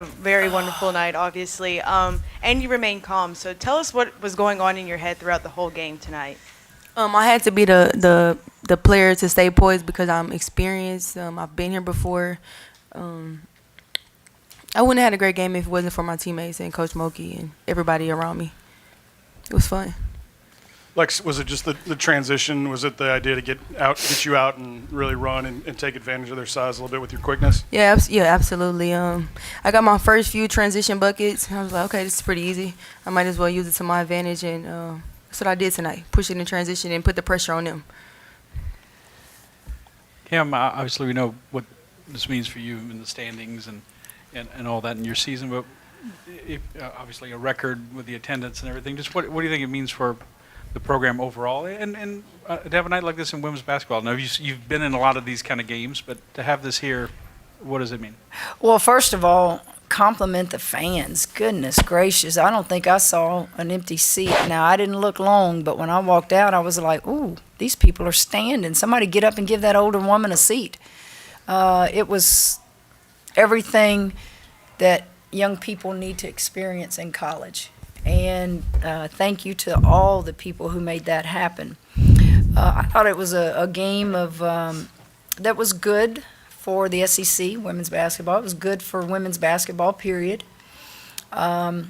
Very wonderful night, obviously. And you remain calm. So tell us what was going on in your head throughout the whole game tonight. I had to be the player to stay poised because I'm experienced. I've been here before. Um, I wouldn't have had a great game if it wasn't for my teammates and Coach Mulkey and everybody around me. It was fun. Lex, was it just the transition? Was it the idea to get you out and really run and take advantage of their size a little bit with your quickness? Yeah, absolutely. I got my first few transition buckets. I was like, okay, this is pretty easy. I might as well use it to my advantage, and that's what I did tonight. Push it in transition and put the pressure on them. Kim, obviously we know what this means for you in the standings and all that in your season, but obviously a record with the attendance and everything. Just what do you think it means for the program overall, and to have a night like this in women's basketball? Now you've been in a lot of these kind of games, but to have this here, what does it mean? Well, first of all, compliment the fans. Goodness gracious, I don't think I saw an empty seat. Now, I didn't look long, but when I walked out, I was like, ooh, these people are standing. Somebody get up and give that older woman a seat. It was everything that young people need to experience in college. And thank you to all the people who made that happen. I thought it was a game of that was good for the SEC women's basketball. It was good for women's basketball, period. I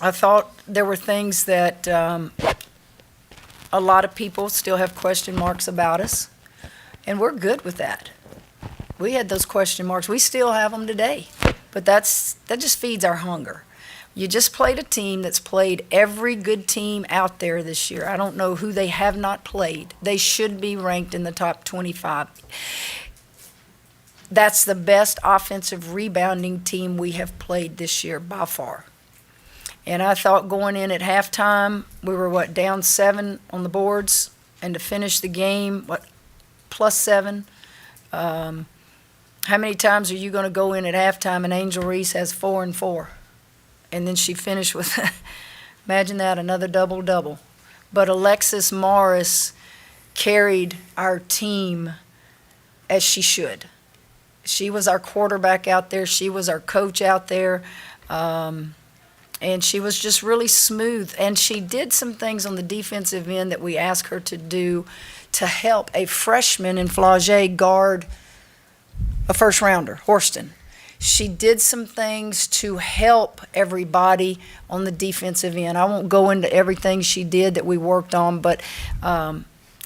thought there were things that a lot of people still have question marks about us, and we're good with that. We had those question marks. We still have them today, but that just feeds our hunger. You just played a team that's played every good team out there this year. I don't know who they have not played. They should be ranked in the top 25. That's the best offensive rebounding team we have played this year by far. And I thought going in at halftime, we were, down 7 on the boards, and to finish the game, +7. How many times are you going to go in at halftime and Angel Reese has 4 and 4? And then she finished with, imagine that, another double-double. But Alexis Morris carried our team as she should. She was our quarterback out there. She was our coach out there. And she was just really smooth. And she did some things on the defensive end that we asked her to do to help a freshman in Flagey guard a first-rounder, Horston. She did some things to help everybody on the defensive end. I won't go into everything she did that we worked on, but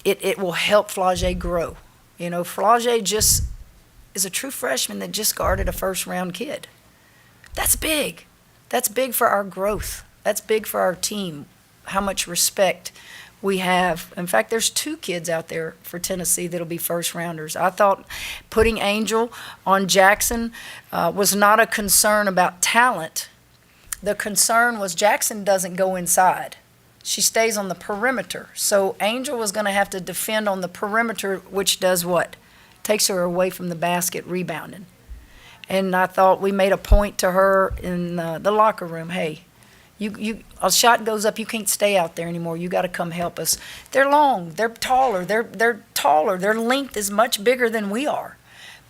it will help Flagey grow. You know, Flagey just is a true freshman that just guarded a first-round kid. That's big. That's big for our growth. That's big for our team, how much respect we have. In fact, there's 2 kids out there for Tennessee that'll be first-rounders. I thought putting Angel on Jackson was not a concern about talent. The concern was Jackson doesn't go inside. She stays on the perimeter. So Angel was going to have to defend on the perimeter, which does what? Takes her away from the basket rebounding. And I thought we made a point to her in the locker room, hey, a shot goes up, you can't stay out there anymore. You got to come help us. They're long, they're taller, they're taller. Their length is much bigger than we are.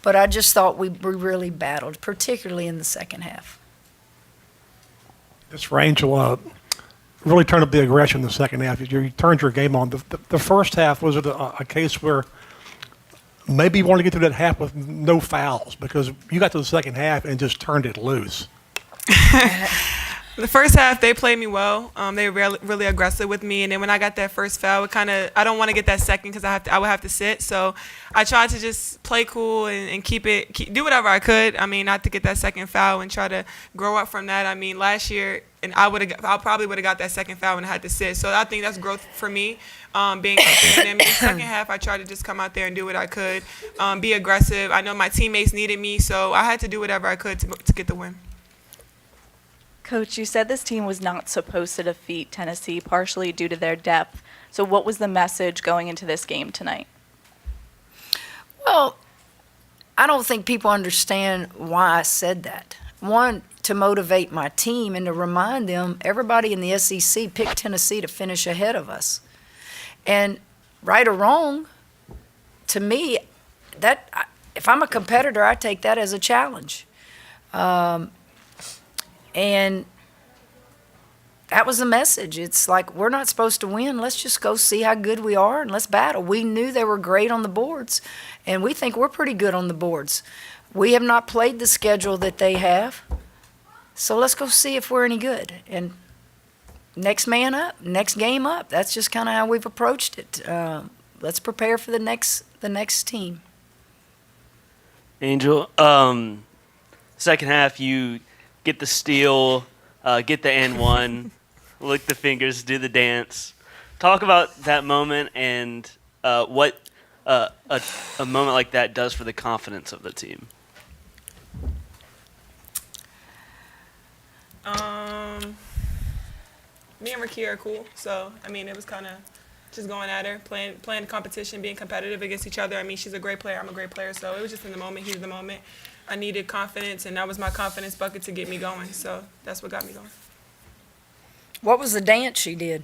But I just thought we really battled, particularly in the second half. This Angel really turned up the aggression in the second half. You turned your game on. The first half, was it a case where maybe you wanted to get through that half with no fouls because you got to the second half and just turned it loose? The first half, they played me well. They were really aggressive with me, and then when I got that first foul, I don't want to get that second because I would have to sit. So I tried to just play cool and do whatever I could. I mean, not to get that second foul and try to grow up from that. I mean, last year, and I probably would have got that second foul and I had to sit. So I think that's growth for me. Being and then the second half, I tried to just come out there and do what I could, be aggressive. I know my teammates needed me, so I had to do whatever I could to get the win. Coach, you said this team was not supposed to defeat Tennessee, partially due to their depth. So what was the message going into this game tonight? Well, I don't think people understand why I said that. One, to motivate my team and to remind them everybody in the SEC picked Tennessee to finish ahead of us. And right or wrong, to me, if I'm a competitor, I take that as a challenge. And that was the message. It's like, we're not supposed to win. Let's just go see how good we are and let's battle. We knew they were great on the boards, and we think we're pretty good on the boards. We have not played the schedule that they have, so let's go see if we're any good. And next man up, next game up. That's just kind of how we've approached it. Let's prepare for the next team. Angel, second half, you get the steal, get the N1, lick the fingers, do the dance. Talk about that moment and what a moment like that does for the confidence of the team. Me and Rakia are cool, so I mean, it was kind of just going at her, playing competition, being competitive against each other. I mean, she's a great player, I'm a great player, so it was just in the moment, he's the moment. I needed confidence, and that was my confidence bucket to get me going, so that's what got me going. What was the dance she did?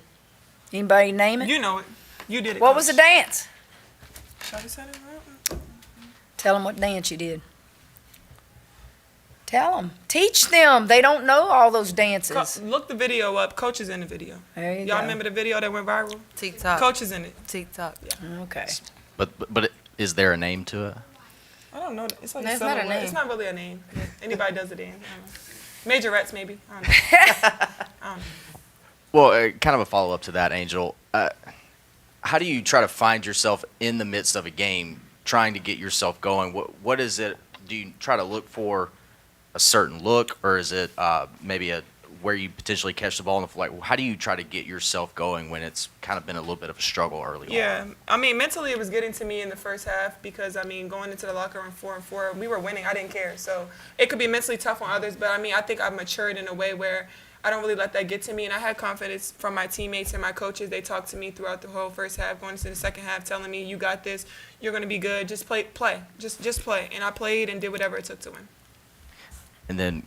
Anybody name it? You know it. You did it. What was the dance? Shawty said it. Tell them what dance you did. Tell them. Teach them. They don't know all those dances. Look the video up. Coach is in the video. There you Y'all go. remember the video that went viral? TikTok. Coach is in it. TikTok. Okay. But is there a name to it? I don't know. It's like No, it's not a similar. name. It's not really a name. Anybody does it in. I don't know. Majorettes maybe. I don't know. I don't know. Well, kind of a follow up to that, Angel. How do you try to find yourself in the midst of a game, trying to get yourself going? What is it? Do you try to look for a certain look, or is it maybe where you potentially catch the ball in the flight? How do you try to get yourself going when it's kind of been a little bit of a struggle early on? Yeah, I mean, mentally it was getting to me in the first half because, I mean, going into the locker room 4-4, we were winning. I didn't care. So it could be mentally tough on others, but, I mean, I think I've matured in a way where I don't really let that get to me. And I had confidence from my teammates and my coaches. They talked to me throughout the whole first half, going into the second half, telling me, you got this, you're going to be good, just play. Just play. And I played and did whatever it took to win. And then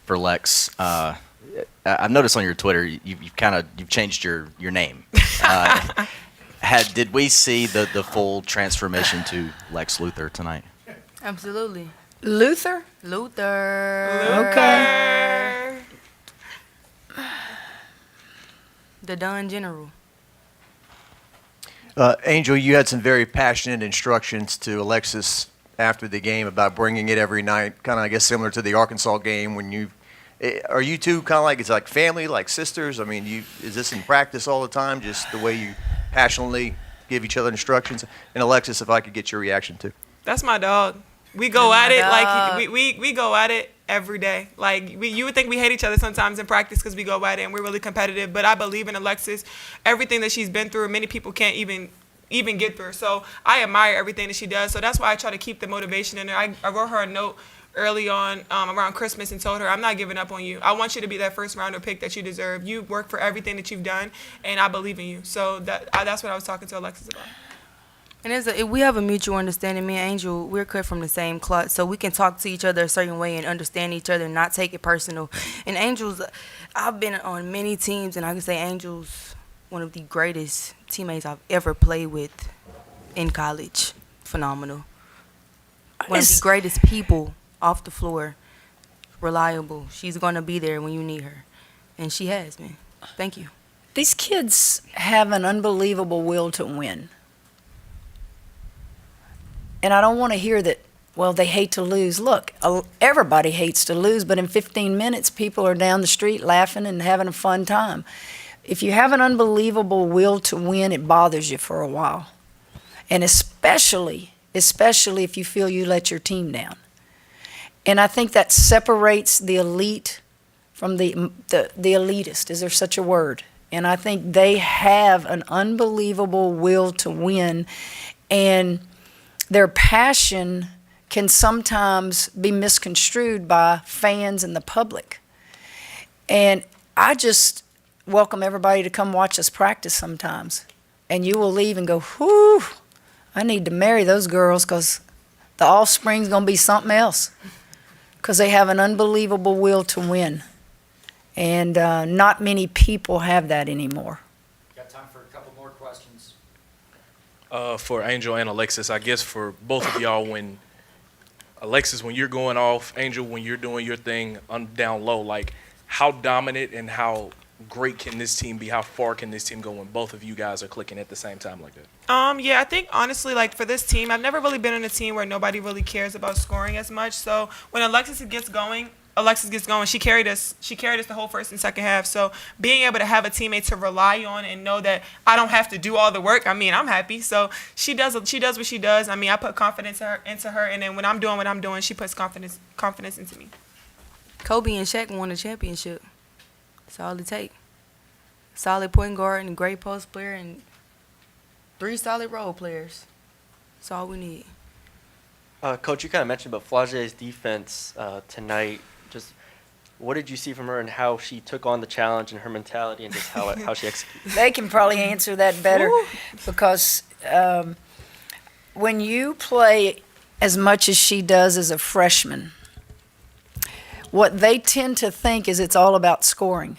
for Lex, I've noticed on your Twitter you've changed your name. Did we see the full transformation to Lex Luthor tonight? Absolutely. Luther? Luther. Okay. The Don General. Angel, you had some very passionate instructions to Alexis after the game about bringing it every night, kind of, I guess, similar to the Arkansas game. Are you two kind of like, it's like family, like sisters? I mean, is this in practice all the time, just the way you passionately give each other instructions? And Alexis, if I could get your reaction too. That's my dog. We go at it dog. like we go at it every day. Like you would think we hate each other sometimes in practice because we go at it and we're really competitive. But I believe in Alexis. Everything that she's been through, many people can't even get through. So I admire everything that she does. So that's why I try to keep the motivation in her. I wrote her a note early on around Christmas and told her, I'm not giving up on you. I want you to be that first rounder pick that you deserve. You work for everything that you've done, and I believe in you. So that's what I was talking to Alexis about. And we have a mutual understanding. Me and Angel, we're cut from the same cloth, so we can talk to each other a certain way and understand each other and not take it personal. And Angel's, I've been on many teams, and I can say Angel's one of the greatest teammates I've ever played with in college. Phenomenal. One of the greatest people off the floor. Reliable. She's going to be there when you need her. And she has, man. Thank you. These kids have an unbelievable will to win. And I don't want to hear that, well, they hate to lose. Look, everybody hates to lose, but in 15 minutes, people are down the street laughing and having a fun time. If you have an unbelievable will to win, it bothers you for a while. And especially if you feel you let your team down. And I think that separates the elite from the elitist. Is there such a word? And I think they have an unbelievable will to win, and their passion can sometimes be misconstrued by fans and the public. And I just welcome everybody to come watch us practice sometimes. And you will leave and go, whew, I need to marry those girls because the offspring's going to be something else. Because they have an unbelievable will to win. And not many people have that anymore. Got time for a couple more questions. For Angel and Alexis, I guess for both of y'all, when Alexis, when you're going off, Angel, when you're doing your thing down low, like how dominant and how great can this team be? How far can this team go when both of you guys are clicking at the same time like that? Yeah, I think honestly, like for this team, I've never really been on a team where nobody really cares about scoring as much. So when Alexis gets going, she carried us. She carried us the whole first and second half. So being able to have a teammate to rely on and know that I don't have to do all the work, I mean, I'm happy. So she does what she does. I mean, I put confidence into her, and then when I'm doing what I'm doing, she puts confidence into me. Kobe and Shaq won a championship. That's all it takes. Solid point guard and great post player and 3 solid role players. That's all we need. Coach, you kind of mentioned about Flage's defense tonight. Just what did you see from her and how she took on the challenge and her mentality and just how she executed? They can probably answer that better because when you play as much as she does as a freshman, what they tend to think is it's all about scoring.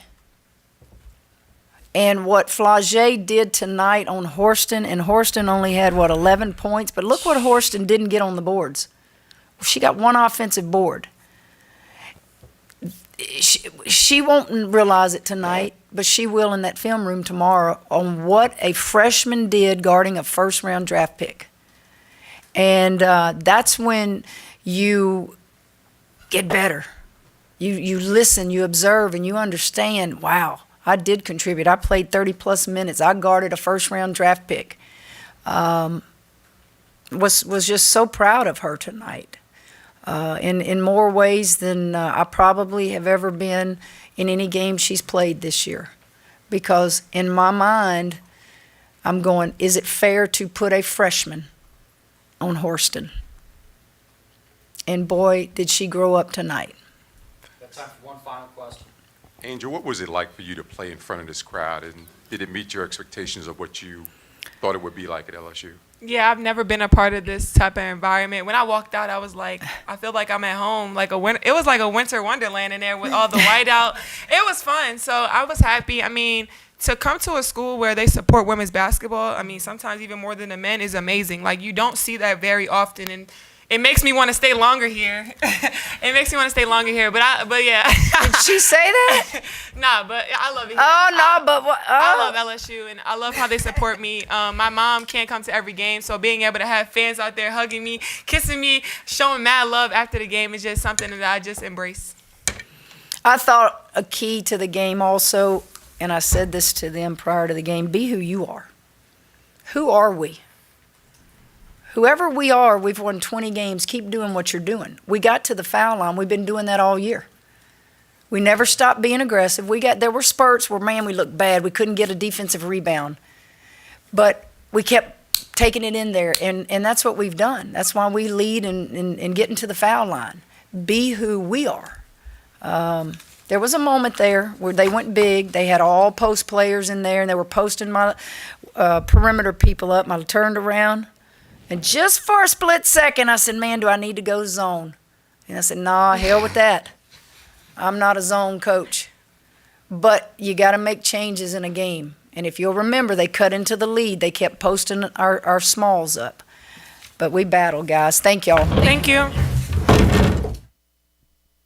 And what Flage did tonight on Horston, and Horston only had, 11 points, but look what Horston didn't get on the boards. She got 1 offensive board. She won't realize it tonight, but she will in that film room tomorrow on what a freshman did guarding a first-round draft pick. And that's when you get better. You listen, you observe, and you understand, wow, I did contribute. I played 30-plus minutes. I guarded a first-round draft pick. Was just so proud of her tonight. In more ways than I probably have ever been in any game she's played this year. Because in my mind, I'm going, is it fair to put a freshman on Horston? And boy, did she grow up tonight. Got time for one final question. Angel, what was it like for you to play in front of this crowd, and did it meet your expectations of what you thought it would be like at LSU? Yeah, I've never been a part of this type of environment. When I walked out, I was like, I feel like I'm at home. It was like a winter wonderland in there with all the whiteout. It was fun, so I was happy. I mean, to come to a school where they support women's basketball, I mean, sometimes even more than the men, is amazing. Like, you don't see that very often, and it makes me want to stay longer here. But yeah. Did she say that? Nah, but I love it here. I love LSU, and I love how they support me. My mom can't come to every game, so being able to have fans out there hugging me, kissing me, showing mad love after the game is just something that I just embrace. I thought a key to the game also, and I said this to them prior to the game, be who you are. Who are we? Whoever we are, we've won 20 games. Keep doing what you're doing. We got to the foul line. We've been doing that all year. We never stopped being aggressive. There were spurts where, man, we looked bad. We couldn't get a defensive rebound. But we kept taking it in there, and that's what we've done. That's why we lead in getting to the foul line. Be who we are. There was a moment there where they went big. They had all post players in there, and they were posting my perimeter people up. I turned around. And just for a split second, I said, man, do I need to go zone? And I said, nah, hell with that. I'm not a zone coach. But you got to make changes in a game. And if you'll remember, they cut into the lead. They kept posting our smalls up. But we battled, guys. Thank y'all. Thank you.